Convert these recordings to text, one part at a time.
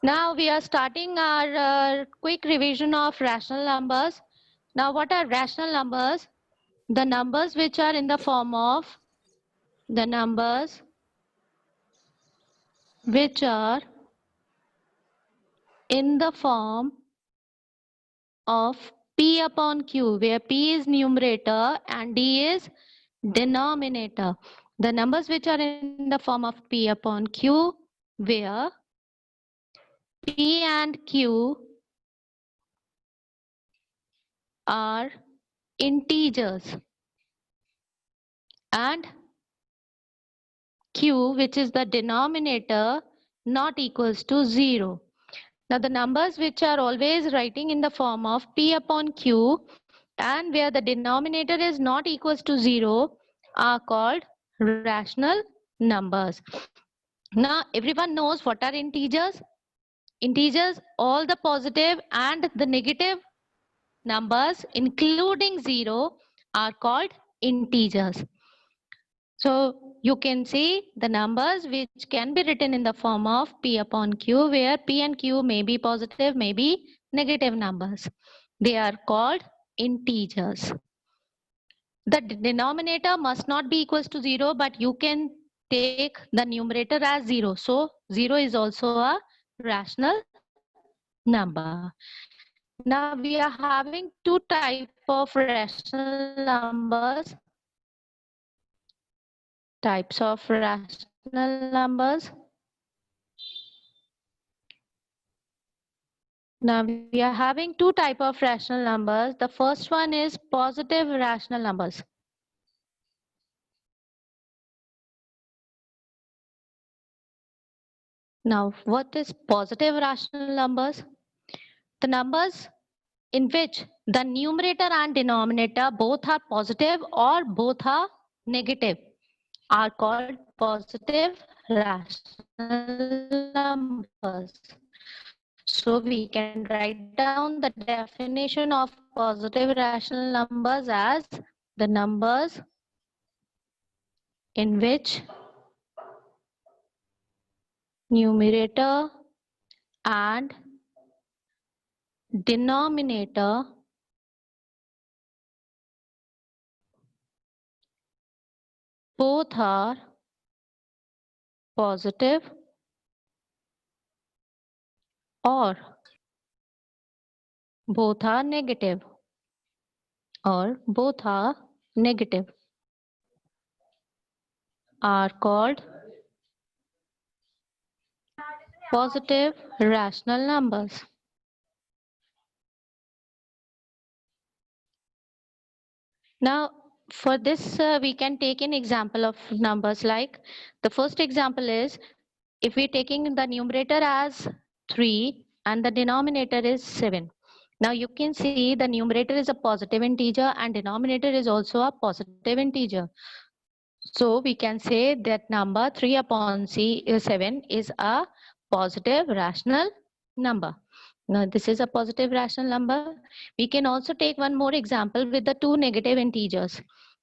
Now we are starting our quick revision of rational numbers. Now what are rational numbers? The numbers which are in the form of the numbers which are in the form of P upon Q, where P is numerator and D is denominator. The numbers which are in the form of P upon Q, where P and Q are integers and Q, which is the denominator, not equals to 0. Now the numbers which are always writing in the form of P upon Q and where the denominator is not equals to 0 are called rational numbers. Now everyone knows what are integers. Integers, all the positive and the negative numbers including 0 are called integers. So you can see the numbers which can be written in the form of P upon Q, where P and Q may be positive, may be negative numbers. They are called integers. The denominator must not be equals to 0, but you can take the numerator as 0. So 0 is also a rational number. Now we are having two type of rational numbers. Types of rational numbers. Now we are having two type of rational numbers. The first one is positive rational numbers. Now what is positive rational numbers? The numbers in which the numerator and denominator both are positive or both are negative are called positive rational numbers. So we can write down the definition of positive rational numbers as the numbers in which numerator and denominator both are positive or both are negative are called positive rational numbers. Now for this we can take an example of numbers. Like the first example is if we're taking the numerator as 3 and the denominator is 7. Now you can see the numerator is a positive integer and denominator is also a positive integer. So we can say that number 3 upon 7 is a positive rational number. Now this is a positive rational number. We can also take one more example with the two negative integers.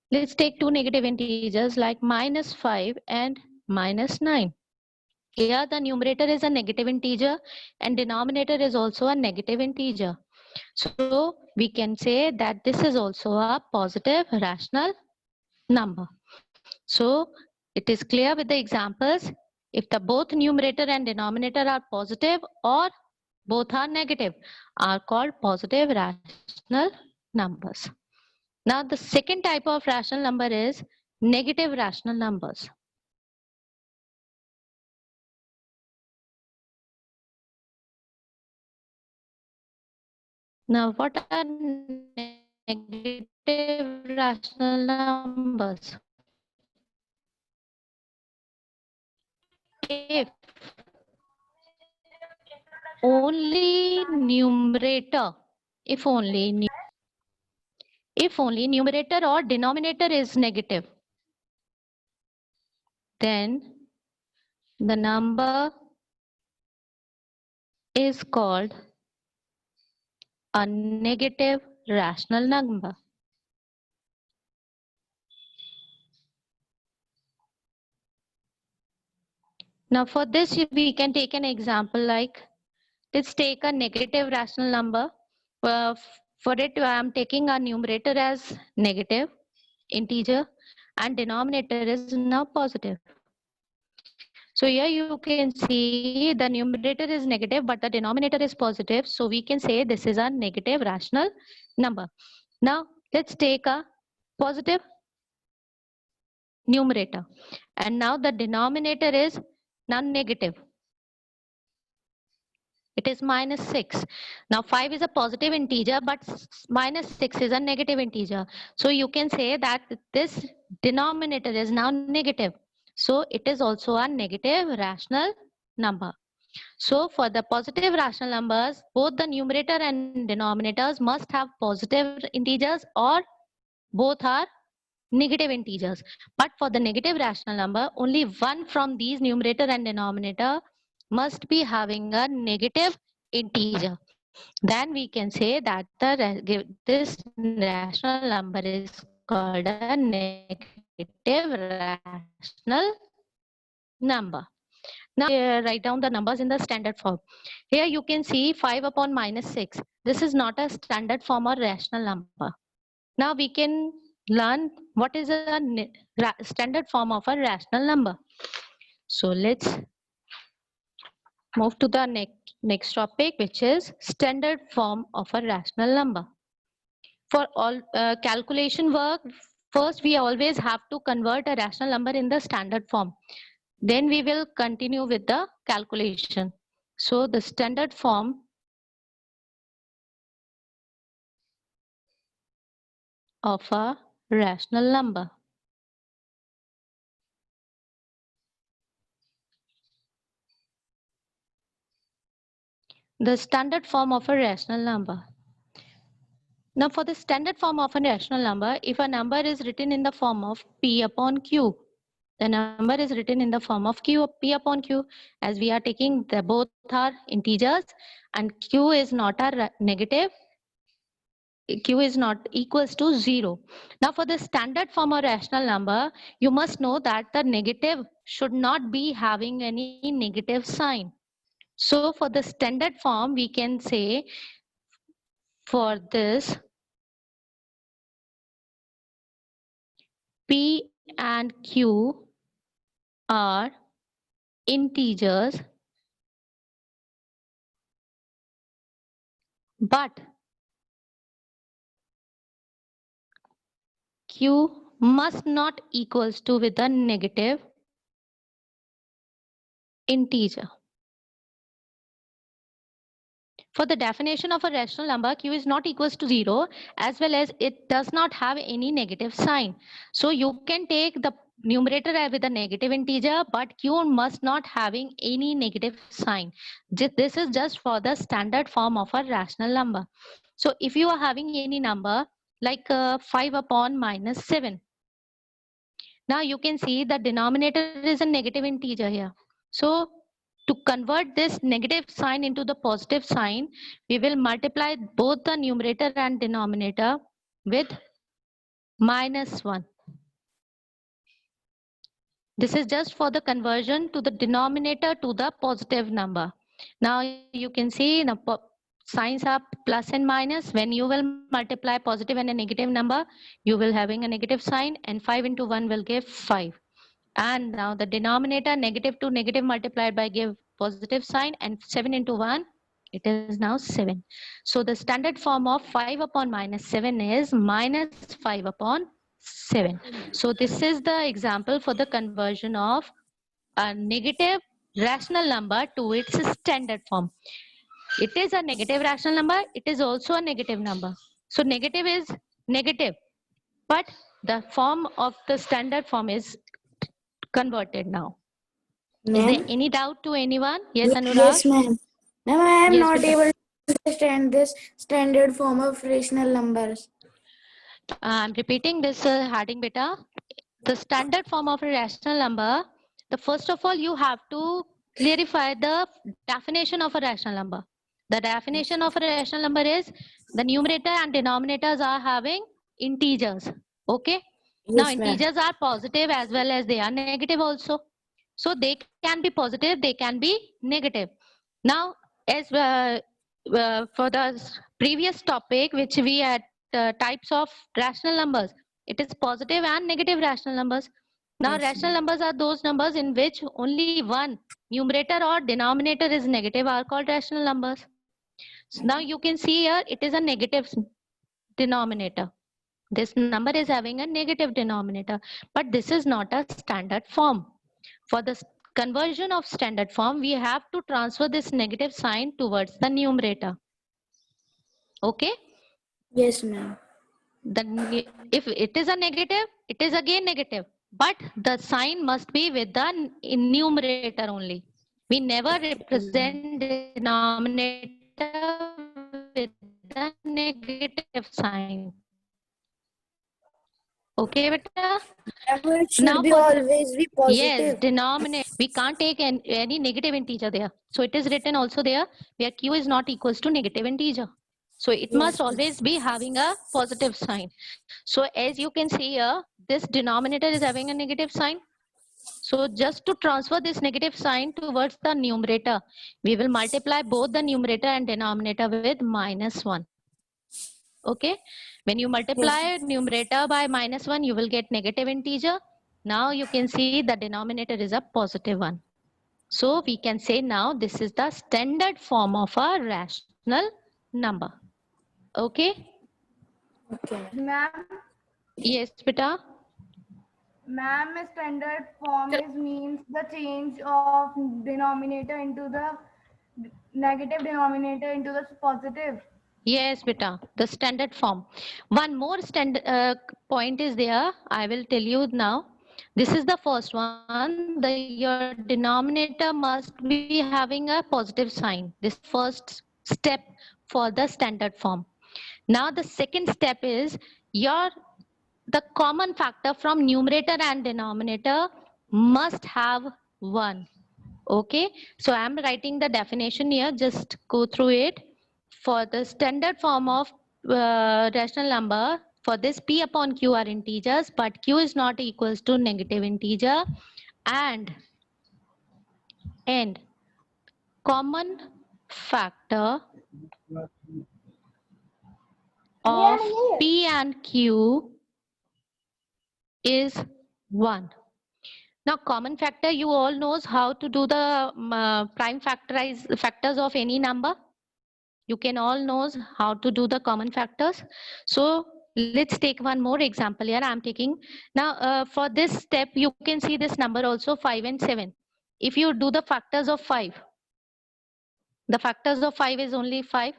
Let's take two negative integers like -5 and -9. Here the numerator is a negative integer and denominator is also a negative integer. So we can say that this is also a positive rational number. So it is clear with the examples, if the both numerator and denominator are positive or both are negative are called positive rational numbers. Now the second type of rational number is negative rational numbers. Now what are negative rational numbers? If only numerator, if only numerator or denominator is negative, then the number is called a negative rational number. Now for this we can take an example like let's take a negative rational number. For it, I am taking a numerator as negative integer and denominator is now positive. So here you can see the numerator is negative, but the denominator is positive. So we can say this is a negative rational number. Now let's take a positive numerator. And now the denominator is non-negative. It is minus 6. Now 5 is a positive integer, but minus 6 is a negative integer. So you can say that this denominator is now negative. So it is also a negative rational number. So for the positive rational numbers, both the numerator and denominators must have positive integers or both are negative integers. But for the negative rational number, only one from these numerator and denominator must be having a negative integer. Then we can say that this rational number is called a negative rational number. Now write down the numbers in the standard form. Here you can see 5 upon minus 6. This is not a standard form or rational number. Now we can learn what is a standard form of a rational number. So let's move to the next topic, which is standard form of a rational number. For all calculation work, first we always have to convert a rational number in the standard form. Then we will continue with the calculation. So the standard form of a rational number. The standard form of a rational number. Now for the standard form of a rational number, if a number is written in the form of P upon Q, the number is written in the form of P upon Q, as we are taking the both are integers and Q is not a negative, Q is not equals to 0. Now for the standard form of rational number, you must know that the negative should not be having any negative sign. So for the standard form, we can say for this P and Q are integers, but Q must not equals to with a negative integer. For the definition of a rational number, Q is not equals to 0 as well as it does not have any negative sign. So you can take the numerator with a negative integer, but Q must not having any negative sign. This is just for the standard form of a rational number. So if you are having any number like 5 upon minus 7, now you can see the denominator is a negative integer here. So to convert this negative sign into the positive sign, we will multiply both the numerator and denominator with minus 1. This is just for the conversion to the denominator to the positive number. Now you can see the signs are plus and minus. When you will multiply positive and a negative number, you will having a negative sign, and 5 into 1 will give 5. And now the denominator negative to negative multiplied by give positive sign, and 7 into 1, it is now 7. So the standard form of 5 upon minus 7 is minus 5 upon 7. So this is the example for the conversion of a negative rational number to its standard form. It is a negative rational number. It is also a negative number. So negative is negative, but the form of the standard form is converted now. Is there any doubt to anyone? Yes, Anurag? Yes, ma'am. Ma'am, I am Yes, not beta. able to understand this standard form of rational numbers. I'm repeating this heading, beta. The standard form of a rational number, the first of all, you have to clarify the definition of a rational number. The definition of a rational number is the numerator and denominators are having integers. Okay. Now Yes, ma'am. integers are positive as well as they are negative also. So they can be positive, they can be negative. Now as for the previous topic, which we had types of rational numbers, it is positive and negative rational numbers. Now, Yes, rational ma'am. numbers are those numbers in which only one numerator or denominator is negative are called rational numbers. So now you can see here it is a negative denominator. This number is having a negative denominator, but this is not a standard form. For the conversion of standard form, we have to transfer this negative sign towards the numerator. Okay? Yes, ma'am. If it is a negative, it is again negative, but the sign must be with the numerator only. We never represent denominator with the negative sign. Okay, beta? Ma'am, it Now should for be the always be yes, positive. denominator. We can't take any negative integer there. So it is written also there where q is not equals to negative integer. So it must Yes, ma'am. always be having a positive sign. So as you can see here, this denominator is having a negative sign. So just to transfer this negative sign towards the numerator, we will multiply both the numerator and denominator with -1. Okay. When you Yes. multiply numerator by -1, you will get negative integer. Now you can see the denominator is a positive one. So we can say now this is the standard form of a rational number. Okay. Okay. Ma'am, Yes, beta. ma'am, standard form is means the change of denominator into the negative denominator into the positive. Yes, beta. The standard form. One more standard point is there. I will tell you now. This is the first one. Your denominator must be having a positive sign. This is the first step for the standard form. Now the second step is your the common factor from numerator and denominator must have 1. Okay, so I'm writing the definition here, just go through it. For the standard form of rational number, for this p upon q are integers, but q is not equals to negative integer, and common factor of p and q is 1. Now, common factor, you all knows how to do the prime factors of any number. You can all knows how to do the common factors. So let's take one more example here. I'm taking now for this step, you can see this number also 5 and 7. If you do the factors of 5, the factors of 5 is only 5.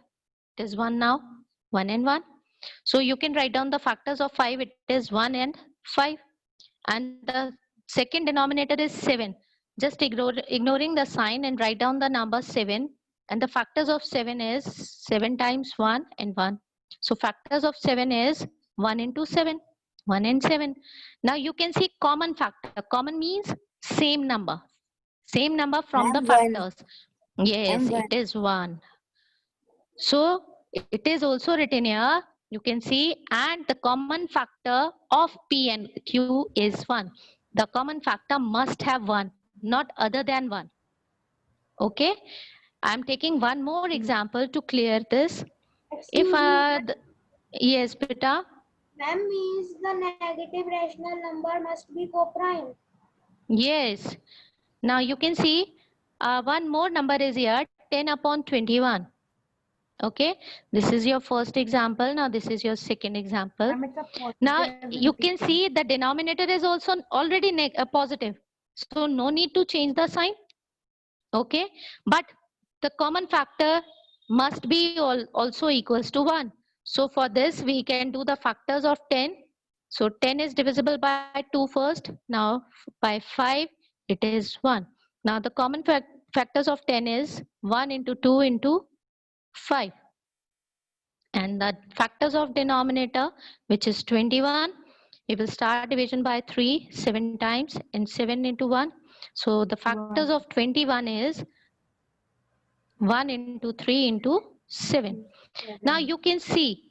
It is 1 now, 1 and 1. So you can write down the factors of 5. It is 1 and 5. And the second denominator is 7. Just ignoring the sign and write down the number 7. And the factors of 7 is 7 times 1 and 1. So factors of 7 is 1 into 7, 1 and 7. Now you can see common factor. Common means same number. Same number from the And 1. factors. Yes, And 1. it is 1. So it is also written here. You can see, and the common factor of P and Q is 1. The common factor must have 1, not other than 1. Okay. I'm taking one more example to clear this. If yes, beta. Ma'am, means the negative rational number must be co-prime. Yes. Now you can see one more number is here, 10 upon 21. Okay, this is your first example. Now this is your second example. Ma'am, it's a positive Now you can integer. see the denominator is also already positive. So no need to change the sign. Okay, but the common factor must be also equals to 1. So for this we can do the factors of 10. So 10 is divisible by 2 first. Now by 5 it is 1. Now the common factors of 10 is 1 into 2 into 5. And the factors of denominator, which is 21, we will start division by 3 7 times and 7 into 1. So the factors of 21 is 1 into 3 into 7. Now you can see,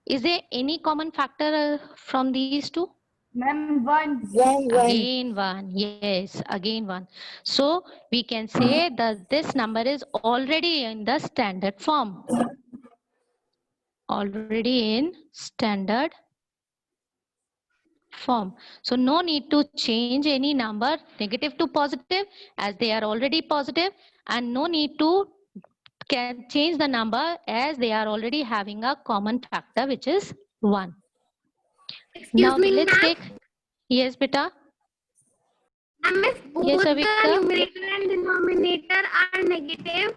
is there any common factor from these two? Ma'am, 1. One. Again 1. Yes, again 1. So we can say that this number is already in the standard form. Already in standard form. So no need to change any number negative to positive as they are already positive, and no need to can change the number as they are already having a common factor which is 1. Now let's take, yes beta. And if both Yes, the Avikta. numerator and denominator are negative,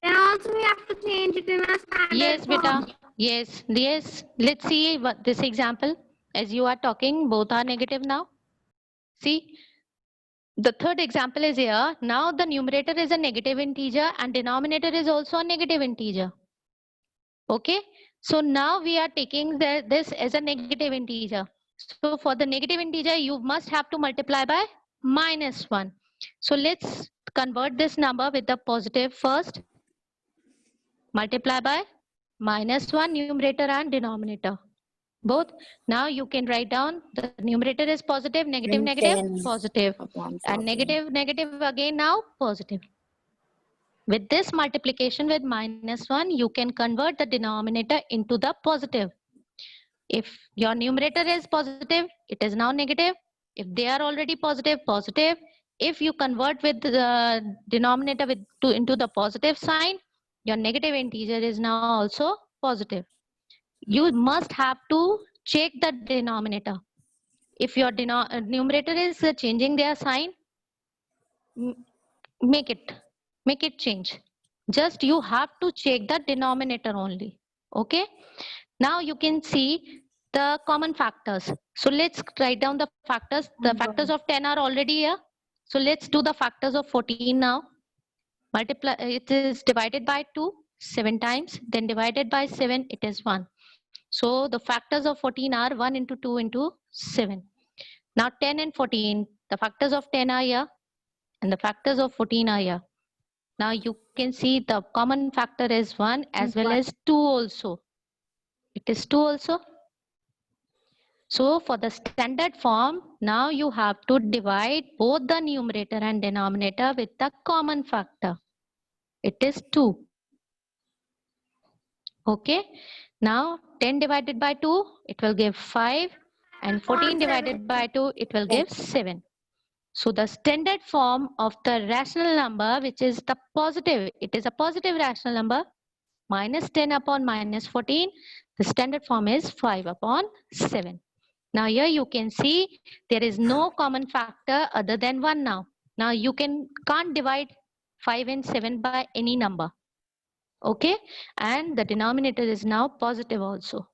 then also we have to change it in a standard Yes form. beta. Yes. Let's see what this example. As you are talking, both are negative now. See, the third example is here. Now the numerator is a negative integer and denominator is also a negative integer. Okay. So now we are taking this as a negative integer. So for the negative integer, you must have to multiply by -1. So let's convert this number with the positive first. Multiply by -1 numerator and denominator. Both. Now you can write down the numerator is positive, negative, And negative, 10 positive. upon And 14. negative, negative again now positive. With this multiplication with -1, you can convert the denominator into the positive. If your numerator is positive, it is now negative. If they are already positive, positive. If you convert with the denominator into the positive sign, your negative integer is now also positive. You must have to check the denominator. If your numerator is changing their sign, make it change. Just you have to check the denominator only. Okay. Now you can see the common factors. So let's write down the factors. The factors of 10 are already here. So let's do the factors of 14 now. Multiply, it is divided by 2 7 times, then divided by 7, it is 1. So the factors of 14 are 1 into 2 into 7. Now 10 and 14, the factors of 10 are here and the factors of 14 are here. Now you can see the common factor is 1 as well as 2 also. It is 2 also. So for the standard form, now you have to divide both the numerator and denominator with the common factor. It is 2. Okay. Now 10 divided by 2, it will give 5. And 14 divided by 2, it will give 7. So the standard form of the rational number, which is the positive, it is a positive rational number, -10 upon -14, the standard form is 5 upon 7. Now here you can see there is no common factor other than 1 now. Now you can't divide 5 and 7 by any number. Okay, and the denominator is now positive also.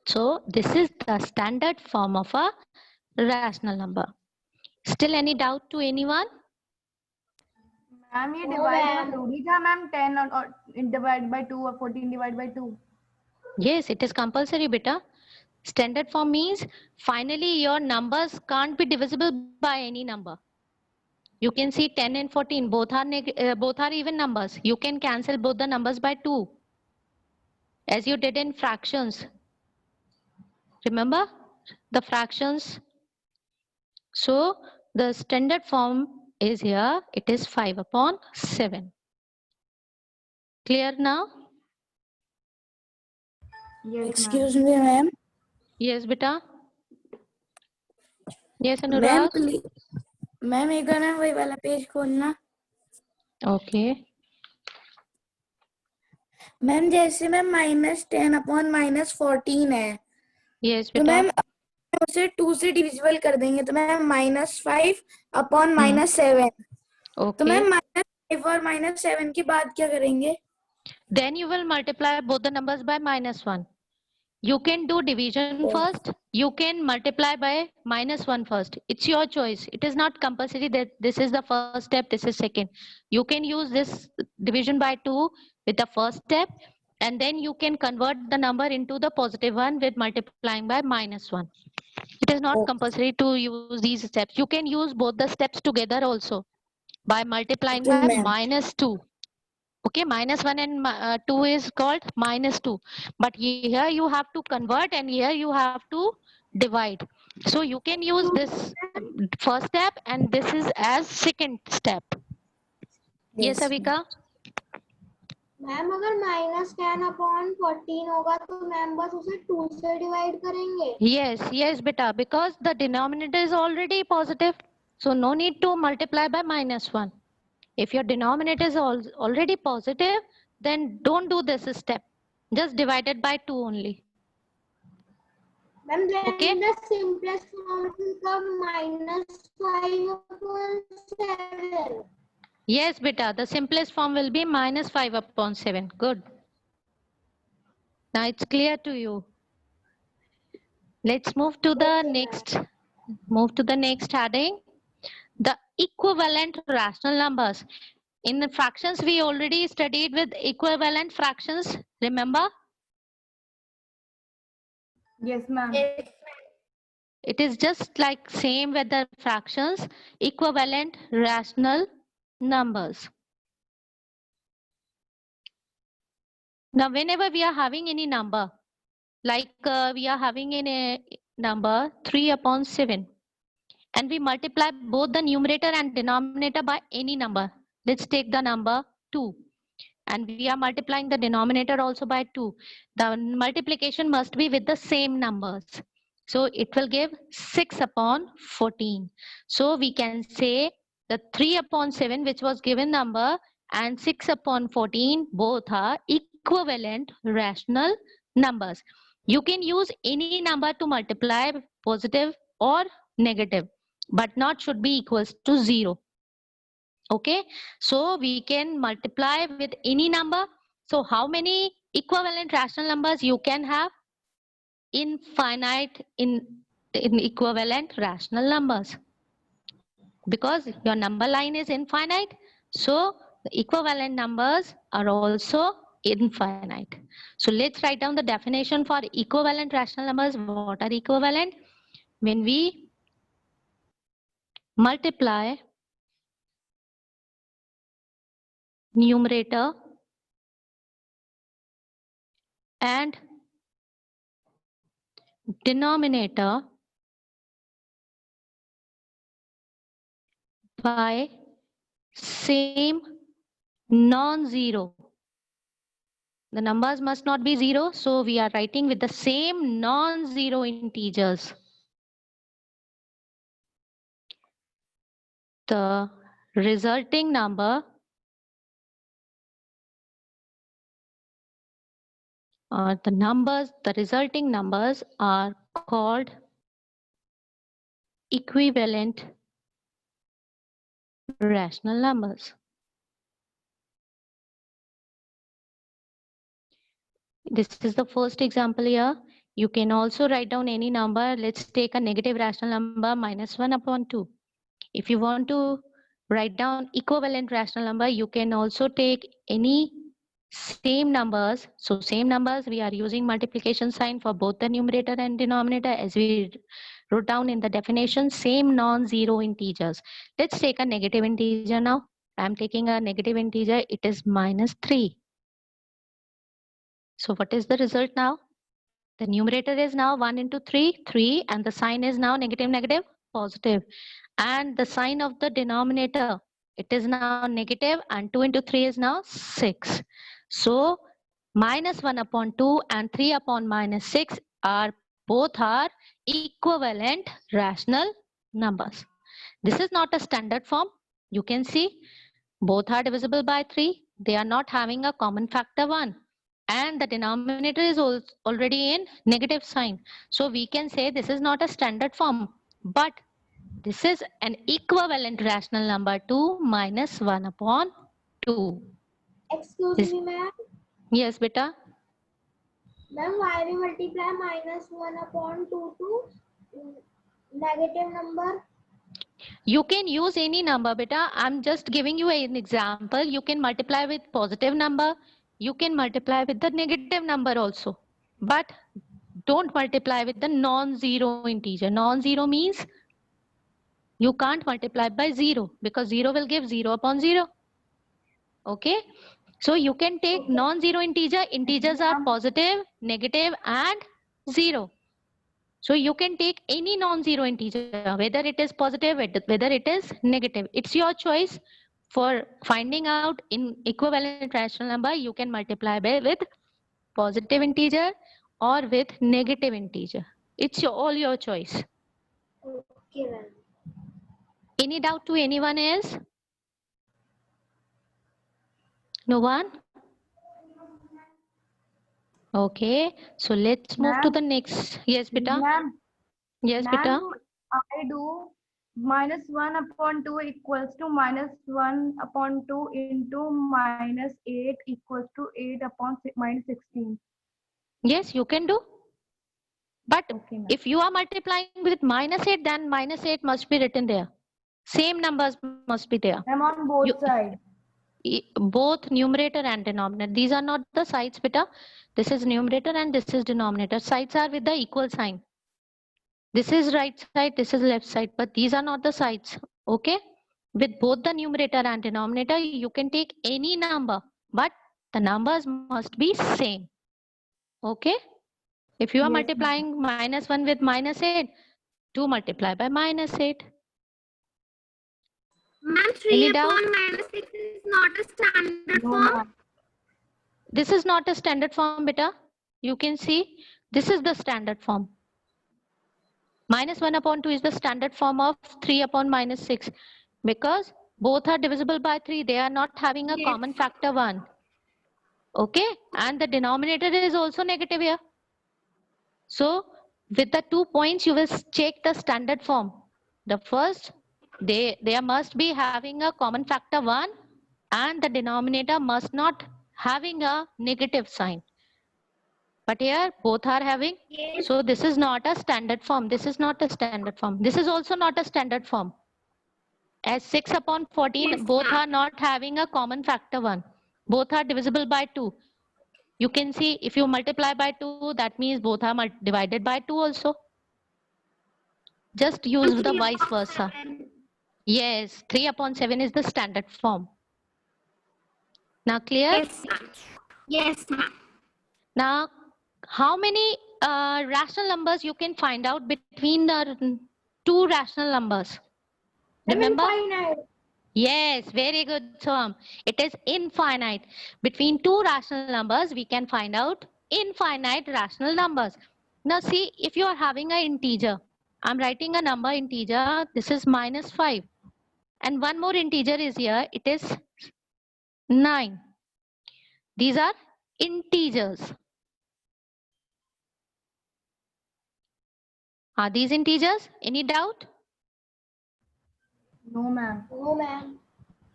So this is the standard form of a rational number. Still any doubt to anyone? Ma'am ये No, divide ma'am. जरूरी था ma'am 10 और divide by 2 और 14 divide by 2. Yes, it is compulsory, beta. Standard form means finally your numbers can't be divisible by any number. You can see 10 and 14 both are even numbers. You can cancel both the numbers by 2 as you did in fractions. Remember the fractions? So the standard form is here. It is 5 upon 7. Clear now? Yes, Excuse me, ma'am. Yes, beta. Yes, Ma'am, Anurag. please. Ma'am एक बार ma'am वही वाला page खोलना. Okay. Ma'am जैसे ma'am -10 upon -14 है, Yes, तो beta. Ma'am उसे 2 से divisible कर देंगे तो मैम -5 अपॉन -7. तो Okay. मैम -5 और -7 के बाद क्या करेंगे? Then you will multiply both the numbers by -1. You can do division first. You can multiply by -1 first. It's your choice. It is not compulsory that this is the first step, this is second. You can use this division by 2 with the first step, and then you can convert the number into the positive one with multiplying by -1. It is not compulsory to use these steps. You can use both the steps together also by multiplying Okay, by ma'am. -2. Okay, -1 and 2 is called -2. But here you have to convert and here you have to divide. So you can use this first step and this is as second step. Yes, Avika? Ma'am अगर -10/14 होगा तो ma'am बस उसे 2 से divide करेंगे. Yes, beta, because the denominator is already positive. So no need to multiply by -1. If your denominator is already positive, then don't do this step. Just divide it by 2 only. Ma'am, then Okay. the simplest form will come -5/7. Yes, beta, the simplest form will be -5/7. Good. Now it's clear to you. Let's move to the next. Move to the next heading. The equivalent rational numbers. In the fractions, we already studied with equivalent fractions. Remember? Yes, ma'am. It is just like same with the fractions, equivalent rational numbers. Now, whenever we are having any number, like we are having a number 3/7, and we multiply both the numerator and denominator by any number. Let's take the number 2. And we are multiplying the denominator also by 2. The multiplication must be with the same numbers. So it will give 6/14. So we can say the 3/7, which was given number, and 6/14 both are equivalent rational numbers. You can use any number to multiply, positive or negative, but not should be equals to 0. Okay, so we can multiply with any number. So how many equivalent rational numbers you can have? Infinite in equivalent rational numbers, because your number line is infinite, so the equivalent numbers are also infinite. So let's write down the definition for equivalent rational numbers. What are equivalent? When we multiply numerator and denominator by same non-zero. The numbers must not be zero, so we are writing with the same non-zero integers. The resulting number the resulting numbers are called equivalent rational numbers. This is the first example here. You can also write down any number. Let's take a negative rational number -1/2. If you want to write down equivalent rational number, you can also take any same numbers. So same numbers, we are using multiplication sign for both the numerator and denominator, as we wrote down in the definition, same non-zero integers. Let's take a negative integer now. I'm taking a negative integer, it is -3. So what is the result now? The numerator is now 1 into 3, 3, and the sign is now negative, negative, positive. And the sign of the denominator, it is now negative, and 2 into 3 is now 6. So -1/2 and 3/-6 are both are equivalent rational numbers. This is not a standard form. You can see both are divisible by 3. They are not having a common factor 1. And the denominator is already in negative sign. So we can say this is not a standard form, but this is an equivalent rational number to -1/2. Excuse me, ma'am. Yes, beta. Ma'am, why we multiply -1/2 to negative number? You can use any number, beta. I'm just giving you an example. You can multiply with positive number. You can multiply with the negative number also. But don't multiply with the non-zero integer. Non-zero means you can't multiply by 0, because 0 will give 0/0. Okay. So you can take non-zero integer. Integers are positive, negative, and 0. So you can take any non-zero integer, whether it is positive, whether it is negative. It's your choice. For finding out in equivalent rational number, you can multiply by with positive integer or with negative integer. It's all your choice. Okay, ma'am. Any doubt to anyone else? No one? Okay, so let's move to Ma'am? the next. Yes, beta. Ma'am, Yes, beta. ma'am, I do -1 upon 2 equals to -1 upon 2 into -8 equals to 8 upon -16. Yes, you can do. But Okay, ma'am. if you are multiplying with -8, then -8 must be written there. Same numbers must be there. I'm on both You- sides. Both numerator and denominator. These are not the sides, beta. This is numerator and this is denominator. Sides are with the equal sign. This is right side, this is left side, but these are not the sides. Okay? With both the numerator and denominator, you can take any number, but the numbers must be same. Okay? If you are Yes, ma'am. multiplying -1 with -8, 2 multiply by -8. Ma'am, Any 3 doubt? upon -6 is not a standard No, form. ma'am. This is not a standard form, beta. You can see this is the standard form. -1 upon 2 is the standard form of 3 upon -6 because both are divisible by 3. They are not having a Yes. common factor 1. Okay, and the denominator is also negative here. So with the 2 points, you will check the standard form. The first, they must be having a common factor 1 and the denominator must not having a negative sign. But here both are having. Yes. So this is not a standard form. This is not a standard form. This is also not a standard form. As 6 upon 14, Yes, both ma'am. are not having a common factor 1. Both are divisible by 2. You can see if you multiply by 2, that means both are divided by 2 also. Just use the 3 vice upon versa. 7. Yes, 3 upon 7 is the standard form. Now clear? Yes, ma'am. Yes, ma'am. Now, how many rational numbers you can find out between the two rational numbers? Remember? Infinite. Yes, very good, Tom. It is infinite. Between two rational numbers, we can find out infinite rational numbers. Now see, if you are having an integer, I'm writing a number integer, this is -5. And one more integer is here, it is 9. These are integers. Are these integers? Any doubt? No, ma'am. No, ma'am.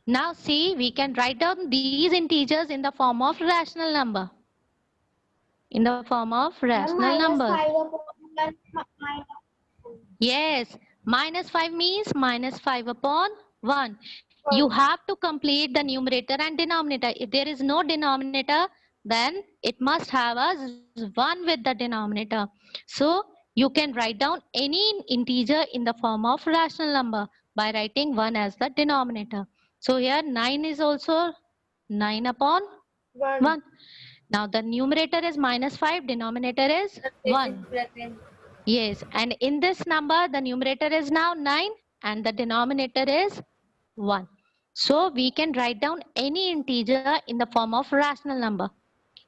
Now see, we can write down these integers in the form of rational number. In the form of rational numbers. -5 upon 1 minus. Yes, -5 means -5 upon 1. You have to complete the numerator and denominator. If there is no denominator, then it must have a 1 with the denominator. So you can write down any integer in the form of rational number by writing 1 as the denominator. So here 9 is also 9 upon 1. Now the numerator is -5, denominator is 1. Yes, and in this number, the numerator is now 9 and the denominator is 1. So we can write down any integer in the form of rational number.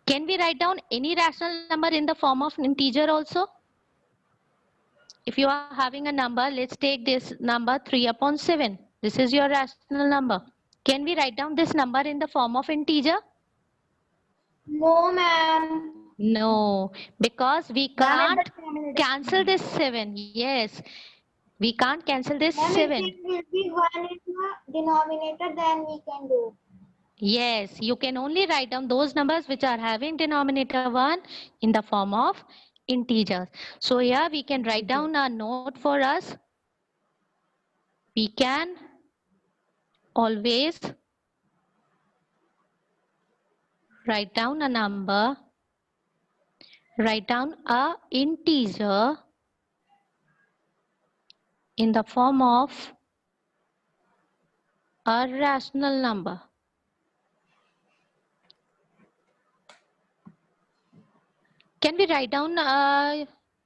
Can we write down any rational number in the form of integer also? If you are having a number, let's take this number 3 upon 7. This is your rational number. Can we write down this number in the form of integer? No, ma'am. No, because we Ma'am, can't it's the denominator. cancel this 7. Yes, we can't cancel this Ma'am, if 7. it will be 1 in the denominator, then we can do. Yes, you can only write down those numbers which are having denominator 1 in the form of integers. So here we can write down a note for us. We can always write down a number, write down a integer in the form of a rational number. Can we write down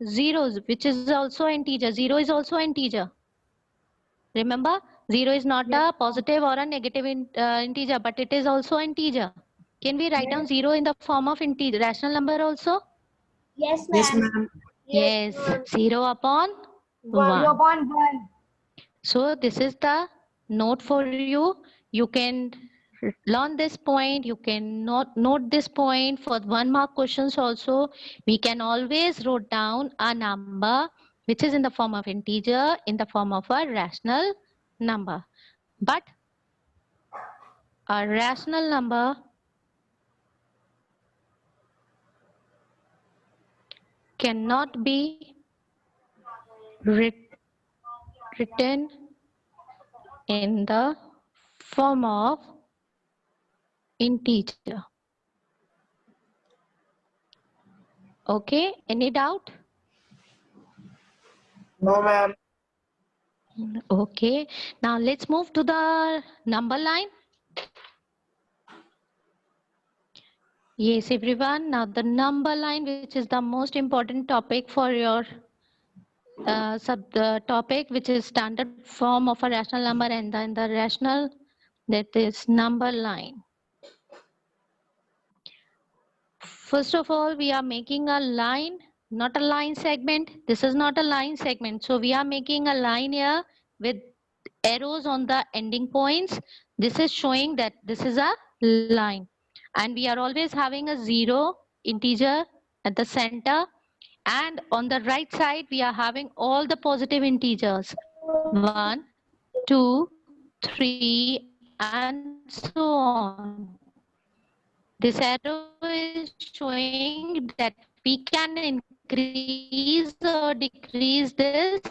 zeros, which is also integer. 0 is also integer. Remember, 0 is not a positive or a negative integer, but it is also integer. Can we write down 0 in the form of integer, rational number also? Yes, Yes, ma'am. ma'am. Yes, ma'am. 0 upon 1. 0.1. So this is the note for you. You can learn this point. You can note this point for 1 mark questions also. We can always write down a number which is in the form of integer in the form of a rational number. But a rational number cannot be written in the form of integer. Okay, any doubt? No, ma'am. Okay, now let's move to the number line. Yes, everyone. Now the number line, which is the most important topic for your topic, which is standard form of a rational number, and then the rational, that is number line. First of all, we are making a line, not a line segment. This is not a line segment. So we are making a line here with arrows on the ending points. This is showing that this is a line. And we are always having a 0 integer at the center. And on the right side, we are having all the positive integers. 1, 2, 3, and so on. This arrow is showing that we can increase or decrease this